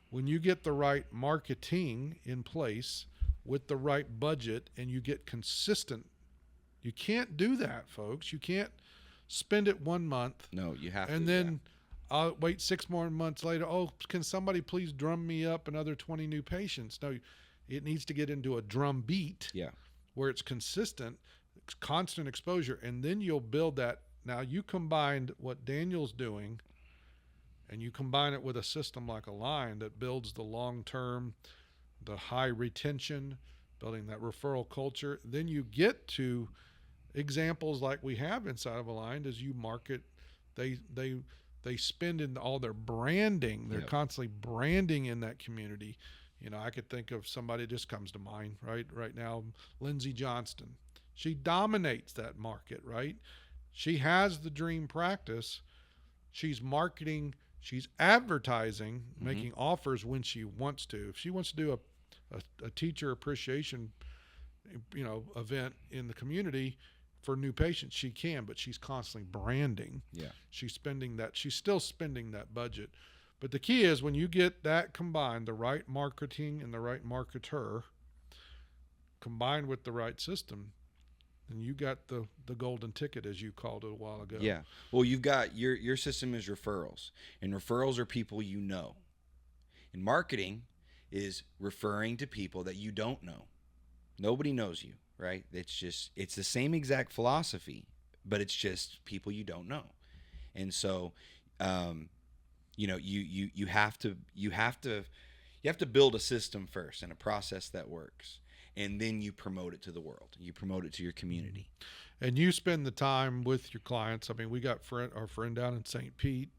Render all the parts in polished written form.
When you get the right marketing in place with the right budget and you get consistent, you can't do that, folks. You can't spend it 1 month No, you have to. and Yeah. then I'll wait 6 more months later. Oh, can somebody please drum me up another 20 new patients? No, it needs to get into a drum beat Yeah. where it's consistent, constant exposure, and then you'll build that. Now you combined what Daniel's doing, and you combine it with a system like Align that builds the long term, the high retention, building that referral culture. Then you get to examples like we have inside of Aligned as you market. They spend in all their branding. They're Yep. constantly branding in that community. I could think of somebody that just comes to mind right now, Lindsay Johnston. She dominates that market, right? She has the dream practice. She's marketing, she's advertising, Mm-hmm. making offers when she wants to. If she wants to do a teacher appreciation, event in the community for new patients, she can, but she's constantly branding. Yeah. She's still spending that budget. But the key is when you get that combined, the right marketing and the right marketer combined with the right system, then you got the golden ticket, as you called it a while ago. Yeah. Well, you've got your system is referrals, and referrals are people you know. And marketing is referring to people that you don't know. Nobody knows you, right? It's the same exact philosophy, but it's just people you don't know. And so, you have to build a system first and a process that works, and then you promote it to the world. You promote it to your community. And you spend the time with your clients. I mean, we got our friend down in St. Pete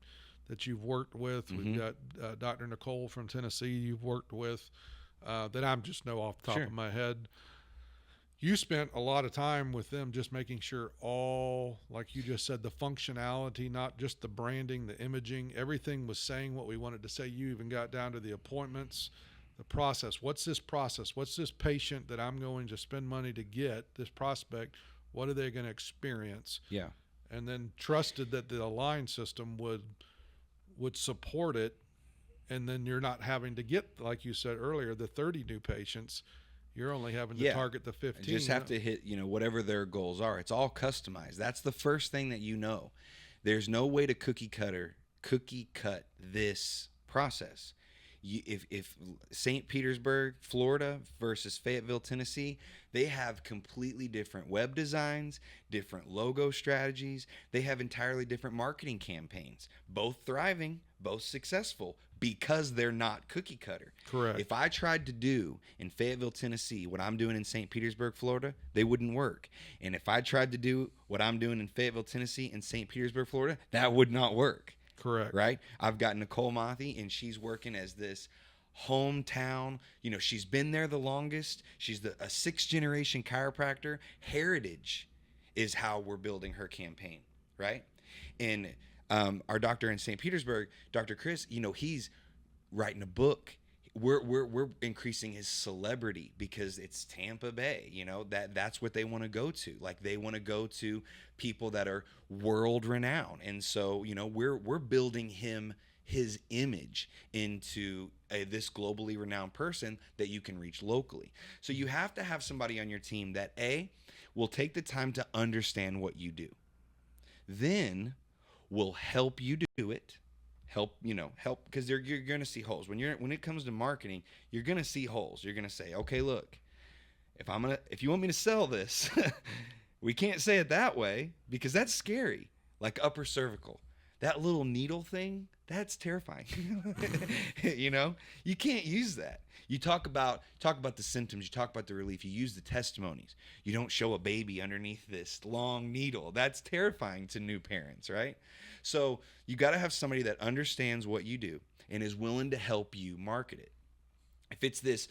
that you've worked with. Mm-hmm. We've got Dr. Nicole from Tennessee you've worked with that I'm just know off the top Sure. of my head. You spent a lot of time with them just making sure all, like you just said, the functionality, not just the branding, the imaging, everything was saying what we wanted to say. You even got down to the appointments, the process. What's this process? What's this patient that I'm going to spend money to get, this prospect? What are they going to experience? Yeah. And then trusted that the Align system would support it. And then you're not having to get, like you said earlier, the 30 new patients. You're only having to target the 15. You just have to hit, whatever their goals are. It's all customized. That's the first thing that you know. There's no way to cookie cut this process. If St. Petersburg, Florida versus Fayetteville, Tennessee, they have completely different web designs, different logo strategies. They have entirely different marketing campaigns, both thriving, both successful, because they're not cookie cutter. Correct. If I tried to do in Fayetteville, Tennessee, what I'm doing in St. Petersburg, Florida, they wouldn't work. And if I tried to do what I'm doing in Fayetteville, Tennessee, and St. Petersburg, Florida, that would not work. Correct. Right? I've got Nicole Mothy, and she's working as this hometown. She's been there the longest. She's a sixth-generation chiropractor. Heritage is how we're building her campaign, right? And our doctor in St. Petersburg, Dr. Chris, he's writing a book. We're increasing his celebrity because it's Tampa Bay. That's what they want to go to. Like, they want to go to people that are world renowned, and so we're building his image into this globally renowned person that you can reach locally. So you have to have somebody on your team that will take the time to understand what you do, then will help you do it. Help because you're going to see holes when it comes to marketing. You're going to see holes. You're going to say, okay, look, if you want me to sell this, we can't say it that way because that's scary. Like upper cervical, that little needle thing, that's terrifying. You can't use that. You talk about the symptoms. You talk about the relief. You use the testimonies. You don't show a baby underneath this long needle. That's terrifying to new parents, right? So you got to have somebody that understands what you do and is willing to help you market it. If it's this,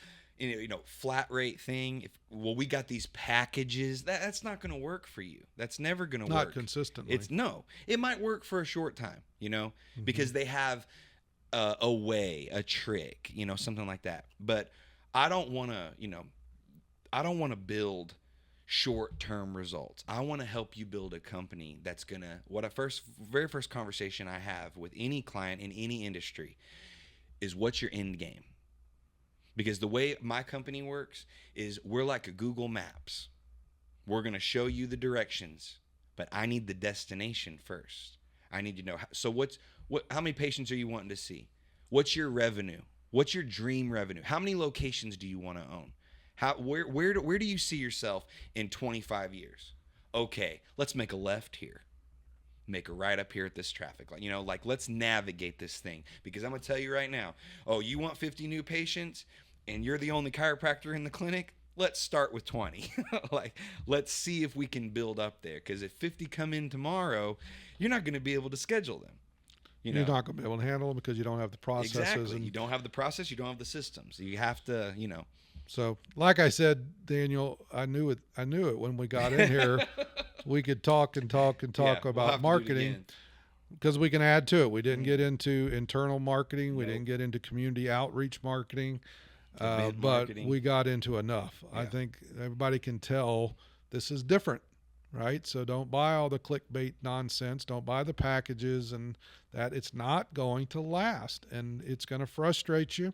flat rate thing, we got these packages, that's not going to work for you. That's never going to work. Not consistently. It might work for a short time, because they have a way, a trick, something like that. But I don't want to build short-term results. I want to help you build a company that's gonna. Very first conversation I have with any client in any industry is what's your end game? Because the way my company works is we're like a Google Maps. We're going to show you the directions, but I need the destination first. I need to know. So how many patients are you wanting to see? What's your revenue? What's your dream revenue? How many locations do you want to own? Where do you see yourself in 25 years? Okay, let's make a left here. Make a right up here at this traffic light. Like let's navigate this thing, because I'm going to tell you right now, oh, you want 50 new patients and you're the only chiropractor in the clinic? Let's start with 20. Like, let's see if we can build up there, because if 50 come in tomorrow, you're not going to be able to schedule them. You're not going to be able to handle them because you don't have the processes. Exactly. And you don't have the process. You don't have the systems. You have to, So, like I said, Daniel, I knew it when we got in here. We could talk and talk and talk about marketing, because we can add to it. We didn't get into internal marketing. We didn't get into community outreach marketing, but marketing. We got into enough. Yeah. I think everybody can tell this is different, right? So don't buy all the clickbait nonsense. Don't buy the packages, and that it's not going to last, and it's going to frustrate you.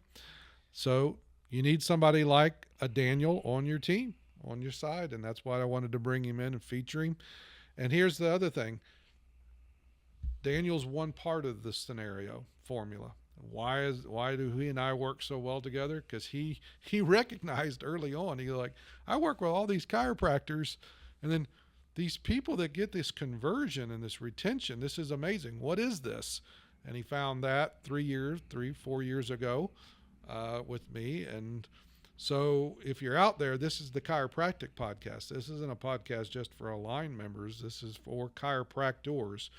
So you need somebody like a Daniel on your team, on your side, and that's why I wanted to bring him in and feature him. And here's the other thing. Daniel's one part of the scenario formula. Why do he and I work so well together? Because he recognized early on, he's like, I work with all these chiropractors, and then these people that get this conversion and this retention, this is amazing. What is this? And he found that 4 years ago with me. And so if you're out there, this is the Chiropractic podcast. This isn't a podcast just for Align members. This is for chiropractors.